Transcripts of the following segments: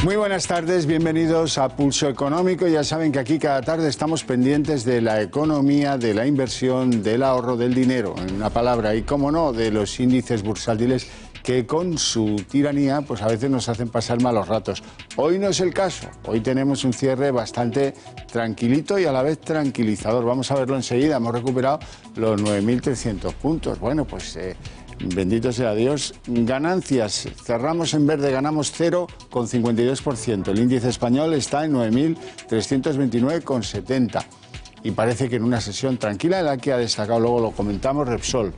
Muy buenas tardes, bienvenidos a Pulso Económico. Ya saben que aquí cada tarde estamos pendientes de la economía, de la inversión, del ahorro, del dinero, en una palabra, y cómo no, de los índices bursátiles que con su tiranía pues a veces nos hacen pasar malos ratos. Hoy no es el caso, hoy tenemos un cierre bastante tranquilito y a la vez tranquilizador. Vamos a verlo enseguida, hemos recuperado los 9.300 puntos. Bueno, pues bendito sea Dios. Ganancias, cerramos en verde, ganamos 0,52%. El índice español está en 9.329,70. Y parece que en una sesión tranquila en la que ha destacado, luego lo comentamos, Repsol.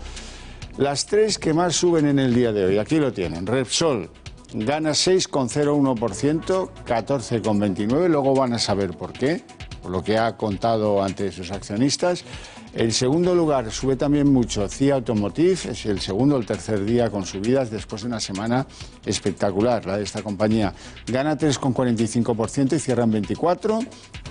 Las tres que más suben en el día de hoy, aquí lo tienen. Repsol gana 6,01%, 14,29%, luego van a saber por qué, por lo que ha contado ante sus accionistas. El segundo lugar sube también mucho CIA Automotive, es el segundo o el tercer día con subidas después de una semana espectacular, la de esta compañía. Gana 3,45% y cierra en 24%,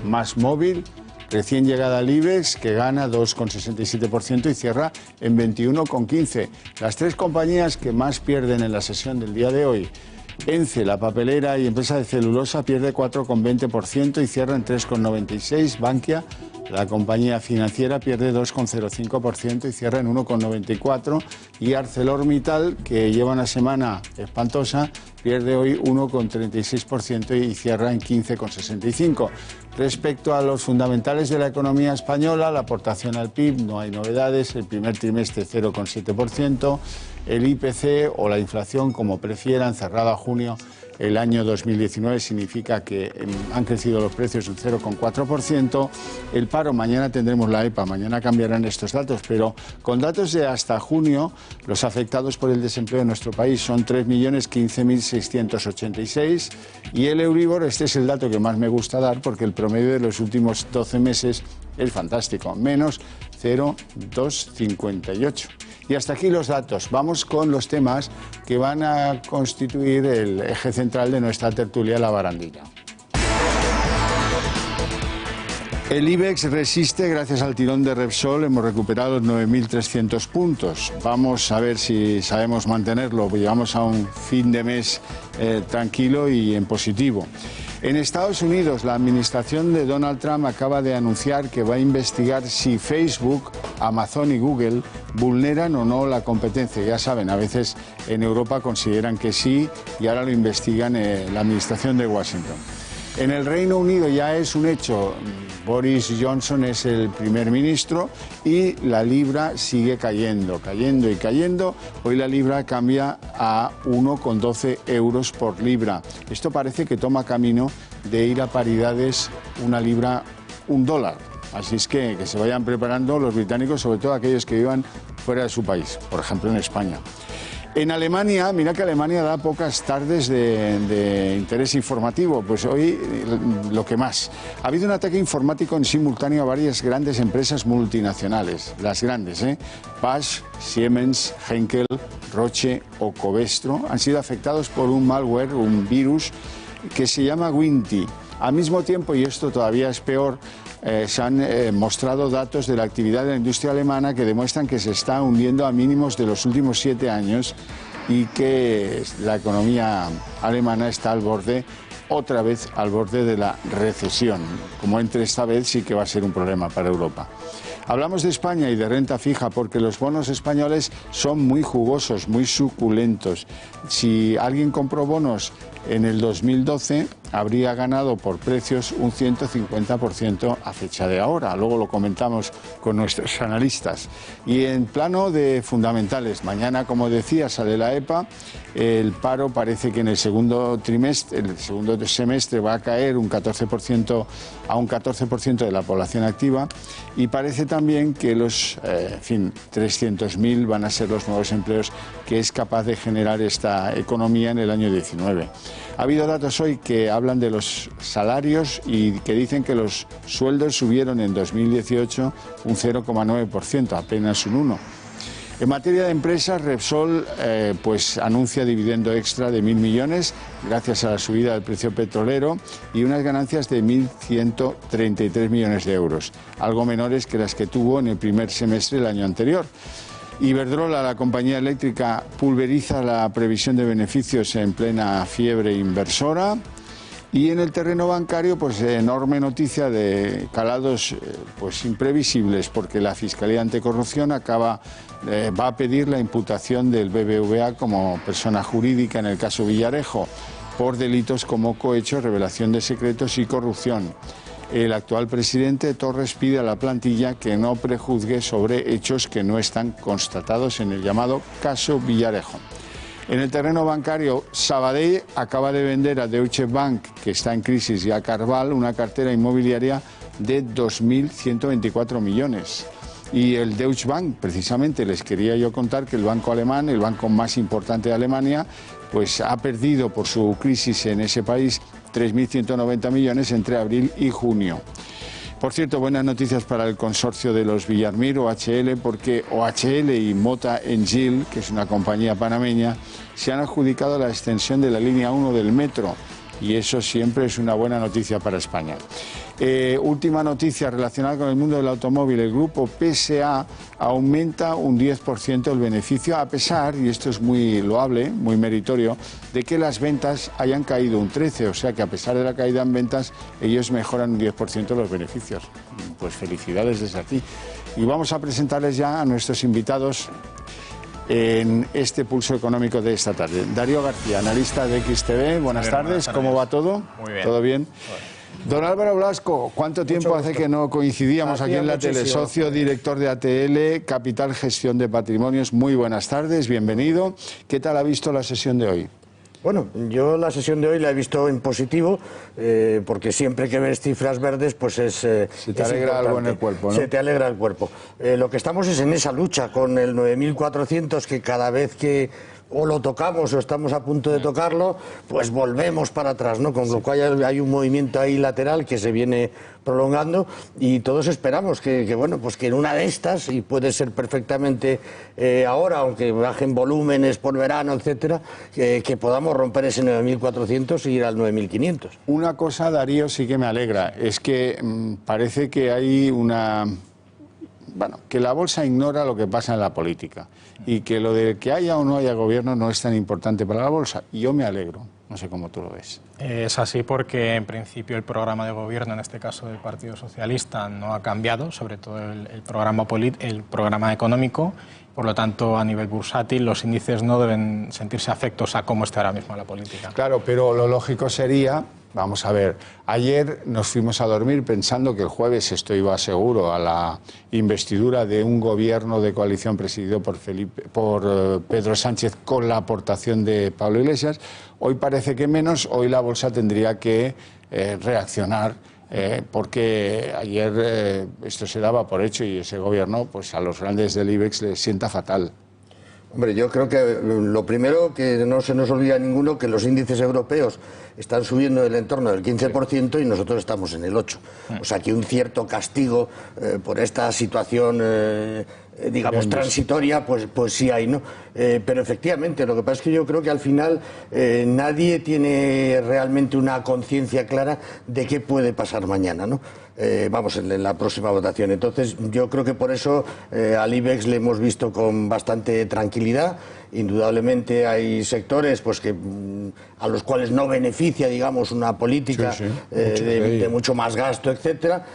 más móvil. Recién llegada al IBEX, que gana 2,67% y cierra en 21,15%. Las tres compañías que más pierden en la sesión del día de hoy. ENCE, la papelera y empresa de celulosa, pierde 4,20% y cierra en 3,96%. Bankia, la compañía financiera, pierde 2,05% y cierra en 1,94%. Y ArcelorMittal, que lleva una semana espantosa, pierde hoy 1,36% y cierra en 15,65%. Respecto a los fundamentales de la economía española, la aportación al PIB, no hay novedades, el primer trimestre 0,7%, el IPC o la inflación, como prefieran, cerrado a junio el año 2019, significa que han crecido los precios un 0,4%. El paro, mañana tendremos la EPA, mañana cambiarán estos datos, pero con datos de hasta junio, los afectados por el desempleo en nuestro país son 3.015.686 y el Euribor, este es el dato que más me gusta dar porque el promedio de los últimos 12 meses es fantástico, menos 0,258. Y hasta aquí los datos. Vamos con los temas que van a constituir el eje central de nuestra tertulia La Barandilla. El IBEX resiste gracias al tirón de Repsol, hemos recuperado los 9.300 puntos. Vamos a ver si sabemos mantenerlo, llegamos a un fin de mes tranquilo y en positivo. En Estados Unidos, la administración de Donald Trump acaba de anunciar que va a investigar si Facebook, Amazon y Google vulneran o no la competencia. Ya saben, a veces en Europa consideran que sí y ahora lo investigan la administración de Washington. En el Reino Unido ya es un hecho, Boris Johnson es el primer ministro y la libra sigue cayendo. Hoy la libra cambia a 1,12 euros por libra. Esto parece que toma camino de ir a paridades una libra, un dólar. Así es que se vayan preparando los británicos, sobre todo aquellos que vivan fuera de su país, por ejemplo en España. En Alemania, mira que Alemania da pocas tardes de interés informativo, pues hoy lo que más. Ha habido un ataque informático en simultáneo a varias grandes empresas multinacionales, las grandes, Bosch, Siemens, Henkel, Roche o Covestro, han sido afectados por un malware, un virus que se llama Winty. Al mismo tiempo, y esto todavía es peor, se han mostrado datos de la actividad de la industria alemana que demuestran que se está hundiendo a mínimos de los últimos 7 años y que la economía alemana está otra vez al borde de la recesión. Como entre esta vez, sí que va a ser un problema para Europa. Hablamos de España y de renta fija porque los bonos españoles son muy jugosos, muy suculentos. Si alguien compró bonos en el 2012, habría ganado por precios un 150% a fecha de ahora. Luego lo comentamos con nuestros analistas. Y en plano de fundamentales, mañana, como decía, sale la EPA. El paro parece que en el segundo semestre va a caer un 14% a un 14% de la población activa y parece también que los 300.000 van a ser los nuevos empleos que es capaz de generar esta economía en el año 19. Ha habido datos hoy que hablan de los salarios y que dicen que los sueldos subieron en 2018 un 0,9%, apenas un 1%. En materia de empresas, Repsol pues anuncia dividendo extra de 1.000 millones gracias a la subida del precio petrolero y unas ganancias de 1.133 millones de euros, algo menores que las que tuvo en el primer semestre del año anterior. Iberdrola, la compañía eléctrica, pulveriza la previsión de beneficios en plena fiebre inversora. Y en el terreno bancario, pues enorme noticia de calados pues imprevisibles, porque la Fiscalía Anticorrupción va a pedir la imputación del BBVA como persona jurídica en el caso Villarejo por delitos como cohecho, revelación de secretos y corrupción. El actual presidente Torres pide a la plantilla que no prejuzgue sobre hechos que no están constatados en el llamado caso Villarejo. En el terreno bancario, Sabadell acaba de vender a Deutsche Bank, que está en crisis, y a Carval una cartera inmobiliaria de 2.124 millones. Y el Deutsche Bank, precisamente, les quería yo contar que el banco alemán, el banco más importante de Alemania, pues ha perdido por su crisis en ese país 3.190 millones entre abril y junio. Por cierto, buenas noticias para el consorcio de los Villarmir, OHL, porque OHL y Mota Engil, que es una compañía panameña, se han adjudicado la extensión de la línea 1 del metro, y eso siempre es una buena noticia para España. Última noticia relacionada con el mundo del automóvil. El grupo PSA aumenta un 10% el beneficio, a pesar, y esto es muy loable, muy meritorio, de que las ventas hayan caído un 13%, o sea que a pesar de la caída en ventas, ellos mejoran un 10% los beneficios. Pues felicidades desde aquí. Y vamos a presentarles ya a nuestros invitados en este pulso económico de esta tarde. Darío García, analista de XTV, buenas tardes, ¿cómo va todo? Muy bien. ¿Todo bien? Don Álvaro Blasco, ¿cuánto tiempo hace que no coincidíamos aquí en la tele? Socio director de ATL, Capital Gestión de Patrimonios. Muy buenas tardes, bienvenido. ¿Qué tal ha visto la sesión de hoy? Bueno, yo la sesión de hoy la he visto en positivo, porque siempre que ves cifras verdes, pues se te alegra algo en el cuerpo, ¿no? Se te alegra el cuerpo. Lo que estamos es en esa lucha con el 9.400, que cada vez que o lo tocamos o estamos a punto de tocarlo, pues volvemos para atrás, ¿no? Con lo cual hay un movimiento ahí lateral que se viene prolongando, y todos esperamos que bueno, pues que en una de estas, y puede ser perfectamente ahora, aunque bajen volúmenes por verano, etcétera, que podamos romper ese 9.400 y ir al 9.500. Una cosa, Darío, sí que me alegra, es que parece que hay una... Bueno, que la bolsa ignora lo que pasa en la política y que lo de que haya o no haya gobierno no es tan importante para la bolsa. Y yo me alegro, no sé cómo tú lo ves. Es así porque en principio el programa de gobierno, en este caso del Partido Socialista, no ha cambiado, sobre todo el programa económico. Por lo tanto, a nivel bursátil, los índices no deben sentirse afectos a cómo está ahora mismo la política. Claro, pero lo lógico sería... Vamos a ver, ayer nos fuimos a dormir pensando que el jueves esto iba seguro a la investidura de un gobierno de coalición presidido por Pedro Sánchez con la aportación de Pablo Iglesias. Hoy parece que menos, hoy la bolsa tendría que reaccionar porque ayer esto se daba por hecho y ese gobierno pues a los grandes del IBEX les sienta fatal. Hombre, yo creo que lo primero, que no se nos olvida a ninguno, que los índices europeos están subiendo en el entorno del 15% y nosotros estamos en el 8%. O sea que un cierto castigo por esta situación, digamos, transitoria, pues sí hay, ¿no? Pero efectivamente, lo que pasa es que yo creo que al final nadie tiene realmente una conciencia clara de qué puede pasar mañana, ¿no? Vamos, en la próxima votación. Entonces, yo creo que por eso al IBEX le hemos visto con bastante tranquilidad. Indudablemente hay sectores pues que a los cuales no beneficia, digamos, una política de mucho más gasto, etcétera,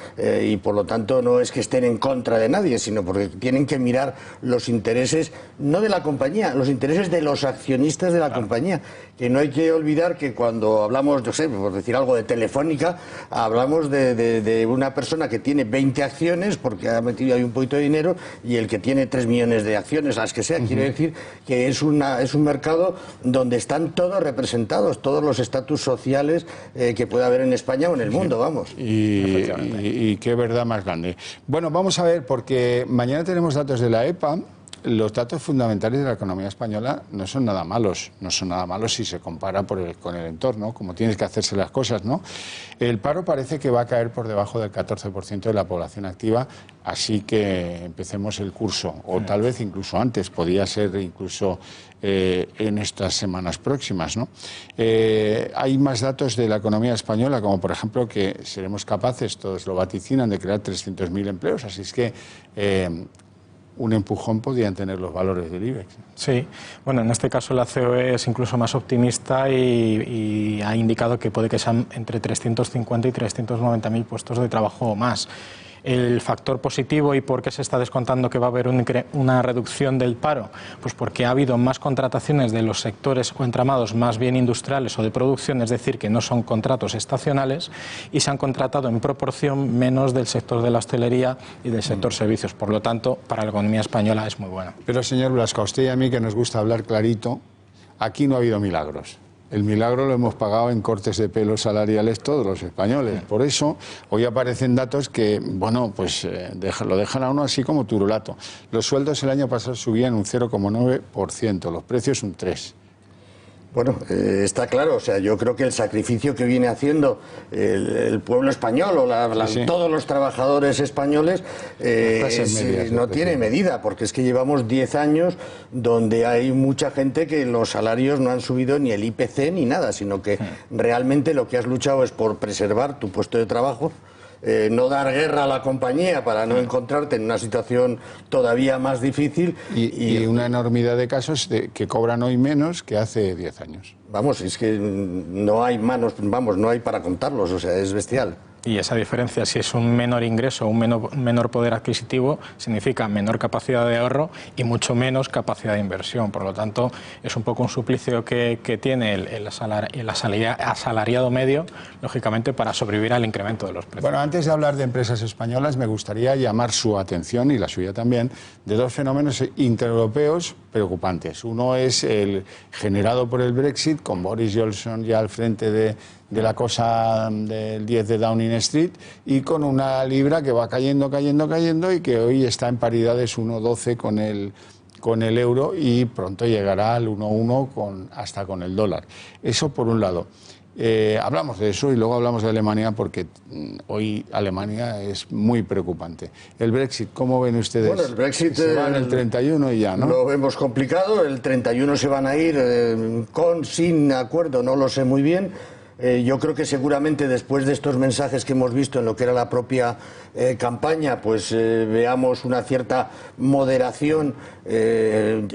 y por lo tanto no es que estén en contra de nadie, sino porque tienen que mirar los intereses, no de la compañía, los intereses de los accionistas de la compañía. Que no hay que olvidar que cuando hablamos, no sé, por decir algo de Telefónica, hablamos de una persona que tiene 20 acciones porque ha metido ahí un poquito de dinero, y el que tiene 3 millones de acciones, las que sea. Quiere decir que es un mercado donde están todos representados, todos los estatus sociales que puede haber en España o en el mundo, vamos. Y qué verdad más grande. Bueno, vamos a ver, porque mañana tenemos datos de la EPA. los datos fundamentales de la economía española no son nada malos, si se compara con el entorno, como tienes que hacerse las cosas, ¿no? El paro parece que va a caer por debajo del 14% de la población activa, así que empecemos el curso, o tal vez incluso antes, podría ser incluso en estas semanas próximas, ¿no? Hay más datos de la economía española, como por ejemplo que seremos capaces, todos lo vaticinan, de crear 300.000 empleos, así es que un empujón podrían tener los valores del IBEX. Sí, bueno, en este caso la COE es incluso más optimista y ha indicado que puede que sean entre 350 y 390.000 puestos de trabajo o más. El factor positivo y por qué se está descontando que va a haber una reducción del paro, pues porque ha habido más contrataciones de los sectores o entramados más bien industriales o de producción, es decir, que no son contratos estacionales, y se han contratado en proporción menos del sector de la hostelería y del sector servicios. Por lo tanto, para la economía española es muy buena. Pero, señor Blasco, a usted y a mí, que nos gusta hablar clarito, aquí no ha habido milagros. El milagro lo hemos pagado en cortes de pelo salariales todos los españoles. Por eso, hoy aparecen datos que, bueno, pues lo dejan a uno así como turulato. Los sueldos el año pasado subían un 0,9%, los precios un 3%. Bueno, está claro, o sea, yo creo que el sacrificio que viene haciendo el pueblo español o sí. todos los trabajadores españoles no tiene medida, porque es que llevamos 10 años donde hay mucha gente que los salarios no han subido ni el IPC ni nada, sino que realmente lo que has luchado es por preservar tu puesto de trabajo. No dar guerra a la compañía para no encontrarte en una situación todavía más difícil. Y una enormidad de casos que cobran hoy menos que hace 10 años. Vamos, es que no hay manos, vamos, no hay para contarlos, o sea, es bestial. Y esa diferencia, si es un menor ingreso, un menor poder adquisitivo, significa menor capacidad de ahorro y mucho menos capacidad de inversión. Por lo tanto, es un poco un suplicio que tiene el asalariado medio, lógicamente, para sobrevivir al incremento de los precios. Bueno, antes de hablar de empresas españolas, me gustaría llamar su atención, y la suya también, de dos fenómenos intereuropeos preocupantes. Uno es el generado por el Brexit, con Boris Johnson ya al frente de la cosa del 10 de Downing Street, y con una libra que va cayendo y que hoy está en paridades 1,12 con el euro, y pronto llegará al 1,1 hasta con el dólar. Eso por un lado. Hablamos de eso y luego hablamos de Alemania, porque hoy Alemania es muy preocupante. El Brexit, ¿cómo ven ustedes? Bueno, el Brexit se va en el 31 y ya, ¿no? Lo vemos complicado. El 31 se van a ir sin acuerdo, no lo sé muy bien. Yo creo que seguramente después de estos mensajes que hemos visto en lo que era la propia campaña, pues veamos una cierta moderación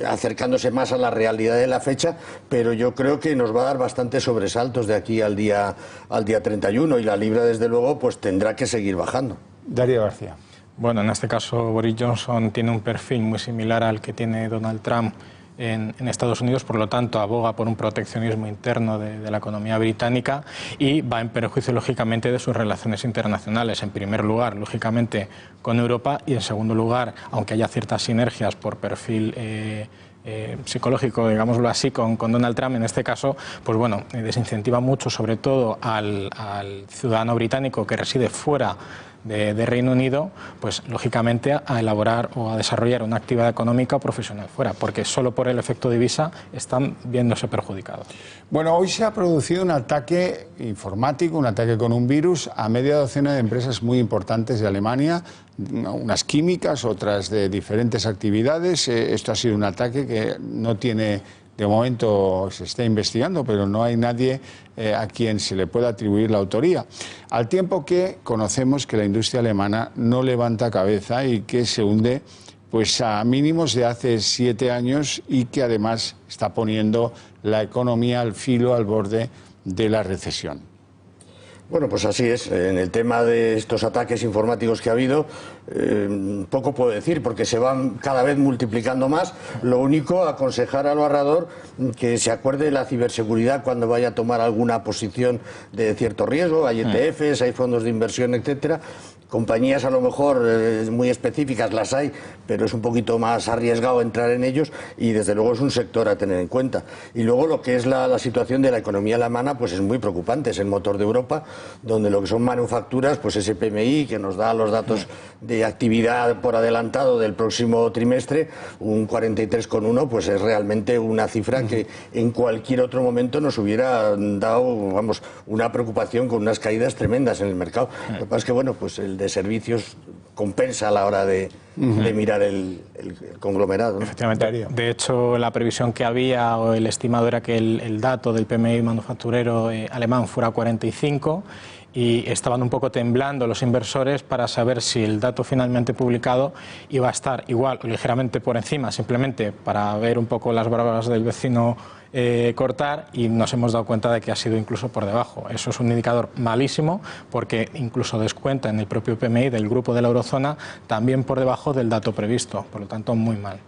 acercándose más a la realidad de la fecha, pero yo creo que nos va a dar bastantes sobresaltos de aquí al día 31, y la libra, desde luego, pues tendrá que seguir bajando. Darío García. Bueno, en este caso Boris Johnson tiene un perfil muy similar al que tiene Donald Trump en Estados Unidos, por lo tanto aboga por un proteccionismo interno de la economía británica, y va en perjuicio lógicamente de sus relaciones internacionales, en primer lugar lógicamente con Europa, y en segundo lugar, aunque haya ciertas sinergias por perfil psicológico, digámoslo así, con Donald Trump en este caso, pues bueno, desincentiva mucho sobre todo al ciudadano británico que reside fuera de Reino Unido, pues lógicamente a elaborar o a desarrollar una actividad económica o profesional fuera, porque solo por el efecto divisa están viéndose perjudicados. Bueno, hoy se ha producido un ataque informático, un ataque con un virus a media docena de empresas muy importantes de Alemania, unas químicas, otras de diferentes actividades. Esto ha sido un ataque que no tiene, de momento se está investigando, pero no hay nadie a quien se le pueda atribuir la autoría. Al tiempo que conocemos que la industria alemana no levanta cabeza y que se hunde pues a mínimos de hace 7 años, y que además está poniendo la economía al filo, al borde de la recesión. Bueno, pues así es. En el tema de estos ataques informáticos que ha habido, poco puedo decir, porque se van cada vez multiplicando más. Lo único, aconsejar al ahorrador que se acuerde de la ciberseguridad cuando vaya a tomar alguna posición de cierto riesgo. Hay ETFs, hay fondos de inversión, etcétera. Compañías a lo mejor muy específicas las hay, pero es un poquito más arriesgado entrar en ellos, y desde luego es un sector a tener en cuenta. Y luego lo que es la situación de la economía alemana, pues es muy preocupante, es el motor de Europa, donde lo que son manufacturas, pues ese PMI que nos da los datos de actividad por adelantado del próximo trimestre, un 43,1, pues es realmente una cifra que en cualquier otro momento nos hubiera dado, vamos, una preocupación con unas caídas tremendas en el mercado. Lo que pasa es que, bueno, pues el de servicios compensa a la hora de mirar el conglomerado, ¿no? Efectivamente. De hecho, la previsión que había o el estimado era que el dato del PMI manufacturero alemán fuera 45 y estaban un poco temblando los inversores para saber si el dato finalmente publicado iba a estar igual o ligeramente por encima, simplemente para ver un poco las bravas del vecino cortar, y nos hemos dado cuenta de que ha sido incluso por debajo. Eso es un indicador malísimo porque incluso descuenta en el propio PMI del grupo de la eurozona también por debajo del dato previsto, por lo tanto muy mal.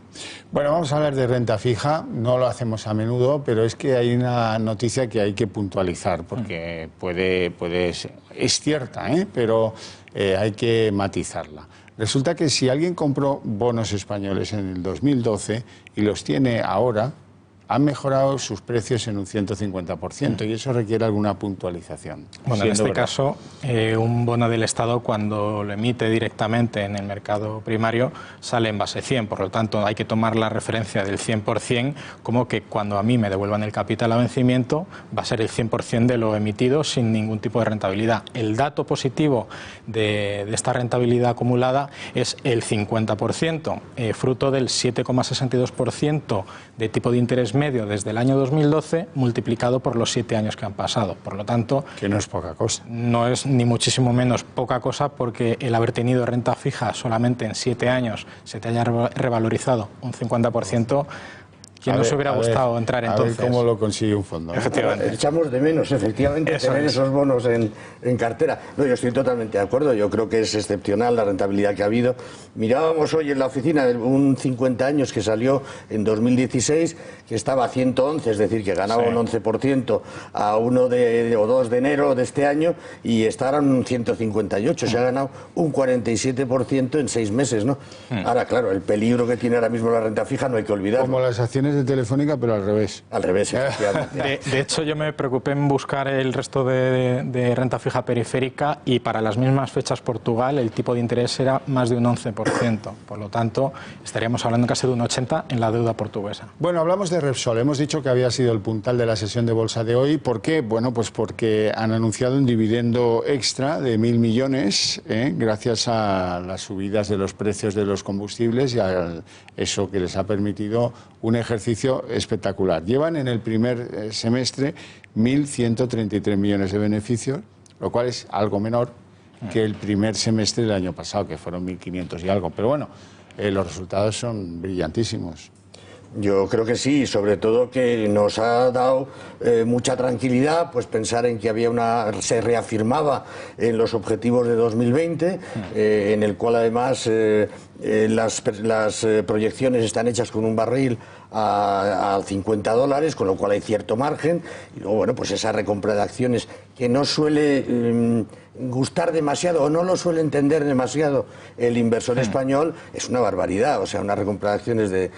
Bueno, vamos a hablar de renta fija, no lo hacemos a menudo, pero es que hay una noticia que hay que puntualizar porque es cierta, pero hay que matizarla. Resulta que si alguien compró bonos españoles en el 2012 y los tiene ahora, han mejorado sus precios en un 150% y eso requiere alguna puntualización. Bueno, en este caso, un bono del Estado cuando lo emite directamente en el mercado primario sale en base 100, por lo tanto hay que tomar la referencia del 100% como que cuando a mí me devuelvan el capital a vencimiento va a ser el 100% de lo emitido sin ningún tipo de rentabilidad. El dato positivo de esta rentabilidad acumulada es el 50%, fruto del 7,62% de tipo de interés medio desde el año 2012 multiplicado por los 7 años que han pasado. Por lo tanto, que no es poca cosa. No es ni muchísimo menos poca cosa porque el haber tenido renta fija solamente en 7 años se te haya revalorizado un 50%. ¿Quién nos hubiera gustado entrar entonces? A ver cómo lo consigue un fondo. Efectivamente. Echamos de menos, efectivamente, tener esos bonos en cartera. No, yo estoy totalmente de acuerdo. Yo creo que es excepcional la rentabilidad que ha habido. Mirábamos hoy en la oficina un 50 años que salió en 2016, que estaba a 111, es decir, que ganaba un 11% a 1 o 2 de enero de este año y está ahora en un 158. Se ha ganado un 47% en 6 meses, ¿no? Ahora, claro, el peligro que tiene ahora mismo la renta fija no hay que olvidarlo. Como las acciones de Telefónica, pero al revés. Al revés, efectivamente. De hecho, yo me preocupé en buscar el resto de renta fija periférica y para las mismas fechas Portugal el tipo de interés era más de un 11%. Por lo tanto, estaríamos hablando casi de un 80% en la deuda portuguesa. Bueno, hablamos de Repsol. Hemos dicho que había sido el puntal de la sesión de bolsa de hoy. ¿Por qué? Bueno, pues porque han anunciado un dividendo extra de 1.000 millones gracias a las subidas de los precios de los combustibles y a eso que les ha permitido un ejercicio espectacular. Llevan en el primer semestre 1.133 millones de beneficios, lo cual es algo menor que el primer semestre del año pasado, que fueron 1.500 y algo. Pero bueno, los resultados son brillantísimos. Yo creo que sí, sobre todo que nos ha dado mucha tranquilidad, pues pensar en que se reafirmaba en los objetivos de 2020, en el cual además las proyecciones están hechas con un barril a $50, con lo cual hay cierto margen. Y luego, bueno, pues esa recompra de acciones que no suele gustar demasiado o no lo suele entender demasiado el inversor español, es una barbaridad. O sea, una recompra de acciones del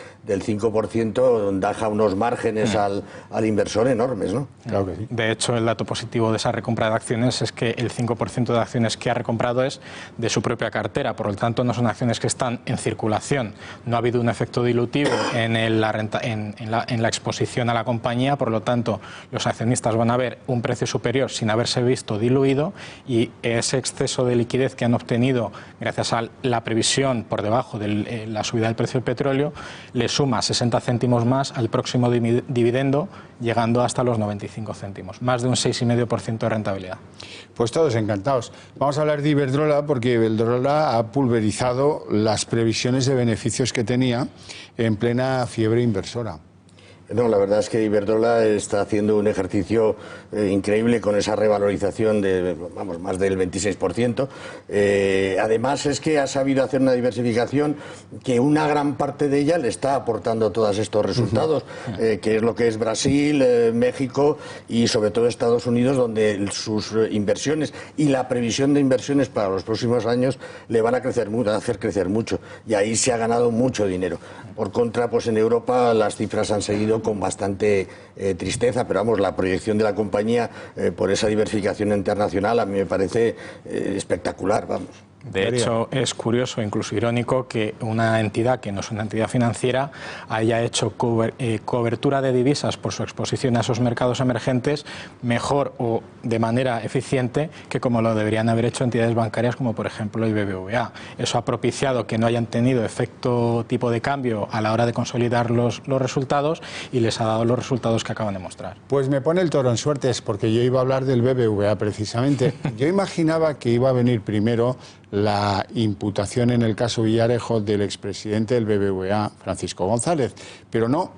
5% deja unos márgenes al inversor enormes, ¿no? Claro que sí. De hecho, el dato positivo de esa recompra de acciones es que el 5% de acciones que ha recomprado es de su propia cartera, por lo tanto no son acciones que están en circulación. No ha habido un efecto dilutivo en la exposición a la compañía, por lo tanto los accionistas van a ver un precio superior sin haberse visto diluido, y ese exceso de liquidez que han obtenido gracias a la previsión por debajo de la subida del precio del petróleo le suma 60 céntimos más al próximo dividendo, llegando hasta los 95 céntimos, más de un 6,5% de rentabilidad. Pues todos encantados. Vamos a hablar de Iberdrola porque Iberdrola ha pulverizado las previsiones de beneficios que tenía en plena fiebre inversora. No, la verdad es que Iberdrola está haciendo un ejercicio increíble con esa revalorización de, vamos, más del 26%. Además es que ha sabido hacer una diversificación que una gran parte de ella le está aportando todos estos resultados, que es lo que es Brasil, México y sobre todo Estados Unidos, donde sus inversiones y la previsión de inversiones para los próximos años le van a hacer crecer mucho. Y ahí se ha ganado mucho dinero. Por contra, pues en Europa las cifras han seguido leído con bastante tristeza, pero vamos, la proyección de la compañía por esa diversificación internacional a mí me parece espectacular, vamos. De hecho, es curioso, incluso irónico, que una entidad que no es una entidad financiera haya hecho cobertura de divisas por su exposición a esos mercados emergentes mejor o de manera eficiente que como lo deberían haber hecho entidades bancarias como por ejemplo el BBVA. Eso ha propiciado que no hayan tenido efecto tipo de cambio a la hora de consolidar los resultados y les ha dado los resultados que acaban de mostrar. Pues me pone el toro en suertes porque yo iba a hablar del BBVA precisamente. Yo imaginaba que iba a venir primero la imputación en el caso Villarejo del expresidente del BBVA, Francisco González, pero no,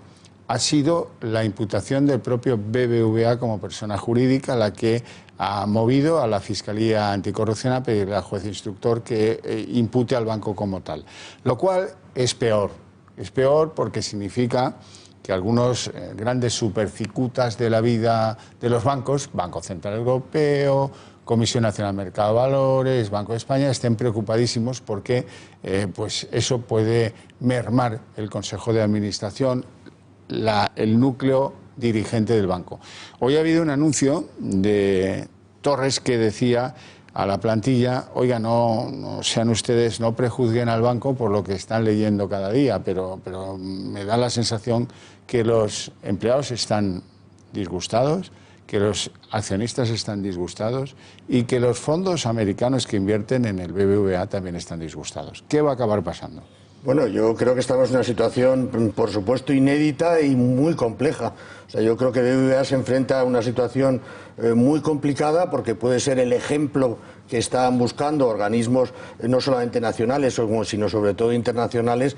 ha sido la imputación del propio BBVA como persona jurídica la que ha movido a la Fiscalía Anticorrupción a pedirle al juez instructor que impute al banco como tal, lo cual es peor porque significa que algunos grandes supercicutas de la vida de los bancos, Banco Central Europeo, Comisión Nacional del Mercado de Valores, Banco de España, estén preocupadísimos porque pues eso puede mermar el Consejo de Administración, el núcleo dirigente del banco. Hoy ha habido un anuncio de Torres que decía a la plantilla, oiga, no sean ustedes, no prejuzguen al banco por lo que están leyendo cada día, pero me da la sensación que los empleados están disgustados, que los accionistas están disgustados y que los fondos americanos que invierten en el BBVA también están disgustados. ¿Qué va a acabar pasando? Bueno, yo creo que estamos en una situación, por supuesto, inédita y muy compleja. O sea, yo creo que BBVA se enfrenta a una situación muy complicada porque puede ser el ejemplo que están buscando organismos no solamente nacionales, sino sobre todo internacionales,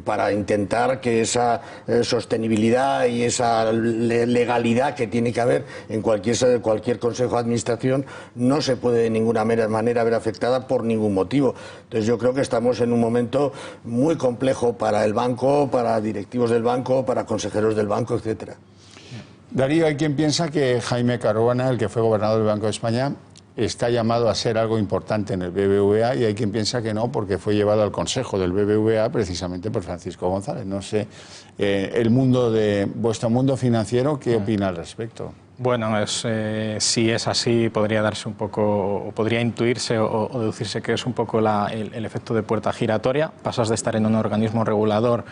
para intentar que esa sostenibilidad y esa legalidad que tiene que haber en cualquier consejo de administración no se puede de ninguna manera ver afectada por ningún motivo. Entonces yo creo que estamos en un momento muy complejo para el banco, para directivos del banco, para consejeros del banco, etcétera. Darío, hay quien piensa que Jaime Caruana, el que fue gobernador del Banco de España, está llamado a ser algo importante en el BBVA y hay quien piensa que no porque fue llevado al consejo del BBVA precisamente por Francisco González. No sé, vuestro mundo financiero, ¿qué opina al respecto? Bueno, si es así, podría darse un poco, o podría intuirse o deducirse que es un poco el efecto de puerta giratoria. Pasas de estar en un organismo regulador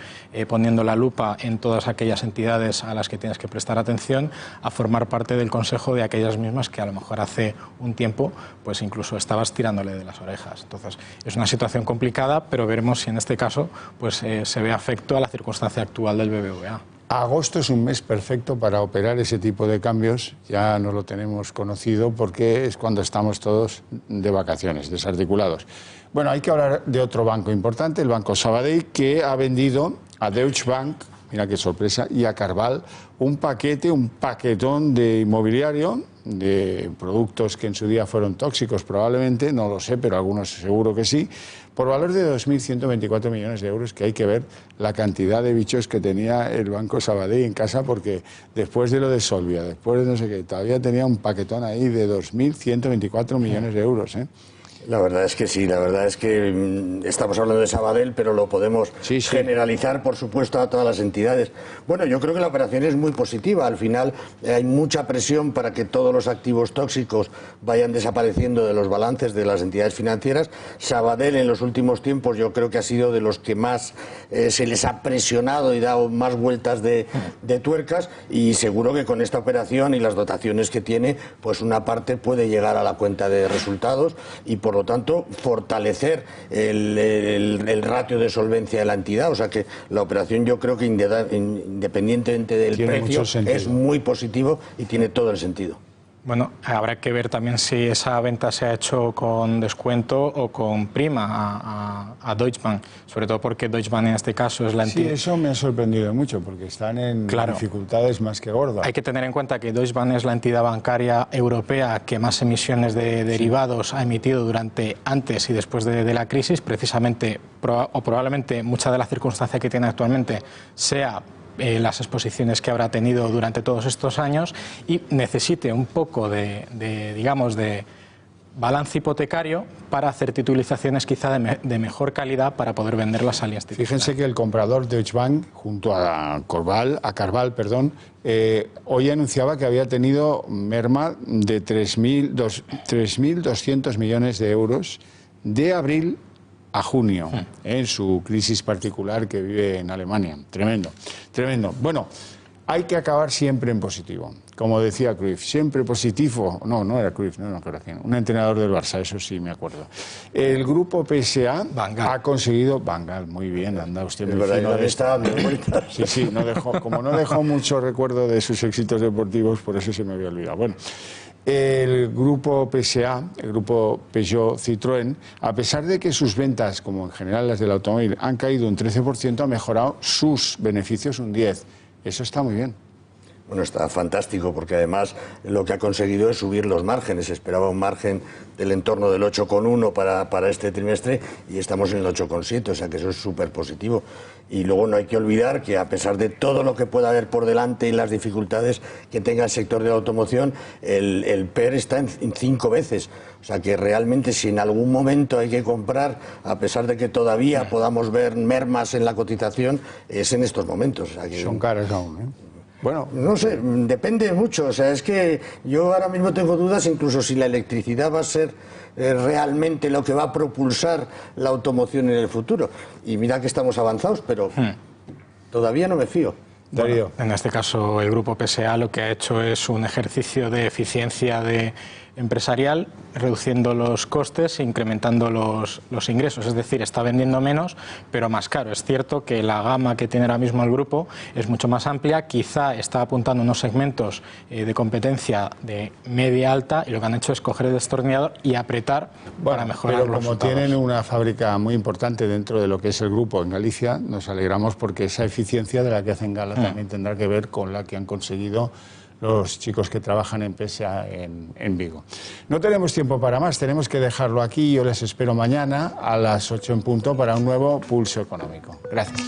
poniendo la lupa en todas aquellas entidades a las que tienes que prestar atención, a formar parte del consejo de aquellas mismas que a lo mejor hace un tiempo pues incluso estabas tirándole de las orejas. Entonces, es una situación complicada, pero veremos si en este caso pues se ve afecto a la circunstancia actual del BBVA. Agosto es un mes perfecto para operar ese tipo de cambios, ya no lo tenemos conocido porque es cuando estamos todos de vacaciones, desarticulados. Bueno, hay que hablar de otro banco importante, el Banco Sabadell, que ha vendido a Deutsche Bank, mira qué sorpresa, y a Carval un paquetón de inmobiliario, de productos que en su día fueron tóxicos probablemente, no lo sé, pero algunos seguro que sí, por valor de 2.124 millones de euros, que hay que ver la cantidad de bichos que tenía el Banco Sabadell en casa, porque después de lo de Solvia, después de no sé qué, todavía tenía un paquetón ahí de 2.124 millones de euros, ¿eh? La verdad es que sí, la verdad es que estamos hablando de Sabadell, pero lo podemos generalizar, por supuesto, a todas las entidades. Bueno, yo creo que la operación es muy positiva. Al final hay mucha presión para que todos los activos tóxicos vayan desapareciendo de los balances de las entidades financieras. Sabadell en los últimos tiempos yo creo que ha sido de los que más se les ha presionado y dado más vueltas de tuercas, y seguro que con esta operación y las dotaciones que tiene, pues una parte puede llegar a la cuenta de resultados y por lo tanto fortalecer el ratio de solvencia de la entidad. O sea que la operación yo creo que independientemente del precio es muy positivo y tiene todo el sentido. Bueno, habrá que ver también si esa venta se ha hecho con descuento o con prima a Deutsche Bank, sobre todo porque Deutsche Bank en este caso es la entidad. Sí, eso me ha sorprendido mucho porque están en dificultades más que gordas. Hay que tener en cuenta que Deutsche Bank es la entidad bancaria europea que más emisiones de derivados ha emitido antes y después de la crisis, precisamente o probablemente mucha de la circunstancia que tiene actualmente sea las exposiciones que habrá tenido durante todos estos años y necesite un poco de balance hipotecario para hacer titulizaciones quizá de mejor calidad para poder venderlas al institucional. Fíjense que el comprador Deutsche Bank, junto a Carval, hoy anunciaba que había tenido merma de 3.200 millones de euros de abril a junio, en su crisis particular que vive en Alemania. Tremendo, tremendo. Bueno, hay que acabar siempre en positivo. Como decía Cruyff, siempre positivo. No era Cruyff, no me acuerdo quién. Un entrenador del Barça, eso sí me acuerdo. El grupo PSA ha conseguido... Van Gaal, muy bien, anda usted muy fino de esto. Sí, no dejó mucho recuerdo de sus éxitos deportivos, por eso se me había olvidado. Bueno, el grupo PSA, el grupo Peugeot Citroën, a pesar de que sus ventas, como en general las del automóvil, han caído un 13%, ha mejorado sus beneficios un 10%. Eso está muy bien. Bueno, está fantástico, porque además lo que ha conseguido es subir los márgenes. Esperaba un margen del entorno del 8,1 para este trimestre y estamos en el 8,7, o sea que eso es súper positivo. Y luego no hay que olvidar que, a pesar de todo lo que pueda haber por delante y las dificultades que tenga el sector de la automoción, el PER está en 5 veces. O sea que realmente, si en algún momento hay que comprar, a pesar de que todavía podamos ver mermas en la cotización, es en estos momentos. O sea que son caras aún, ¿eh? Bueno, no sé, depende mucho. O sea, es que yo ahora mismo tengo dudas incluso si la electricidad va a ser realmente lo que va a propulsar la automoción en el futuro. Y mira que estamos avanzados, pero todavía no me fío. Bueno, en este caso, el grupo PSA lo que ha hecho es un ejercicio de eficiencia empresarial, reduciendo los costes e incrementando los ingresos. Es decir, está vendiendo menos, pero más caro. Es cierto que la gama que tiene ahora mismo el grupo es mucho más amplia. Quizá está apuntando unos segmentos de competencia de media alta, y lo que han hecho es coger el destornillador y apretar para mejorar los resultados. Pero como tienen una fábrica muy importante dentro de lo que es el grupo en Galicia, nos alegramos porque esa eficiencia de la que hacen gala también tendrá que ver con la que han conseguido los chicos que trabajan en PSA en Vigo. No tenemos tiempo para más, tenemos que dejarlo aquí. Yo les espero mañana a las 8 en punto para un nuevo Pulso Económico. Gracias.